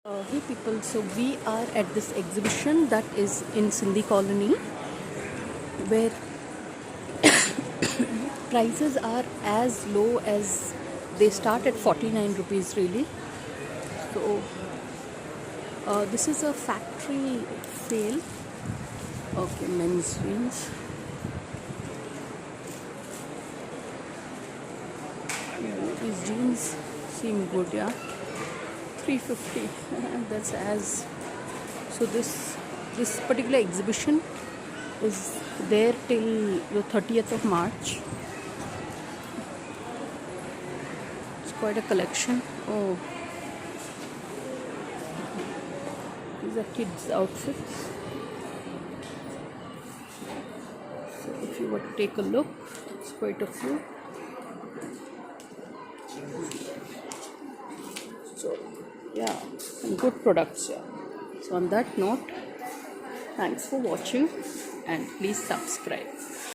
Hey people, so we are at this exhibition that is in Sindhi Colony where prices are as low as they start at 49 rupees really. So this is a factory sale. Okay, men's jeans. These jeans seem good, yeah. 350. That's as so this particular exhibition is there till the 30th of March. It's quite a collection. Oh, these are kids' outfits. So if you were to take a look, it's quite a few. So yeah, some good products here. So on that note, thanks for watching and please subscribe.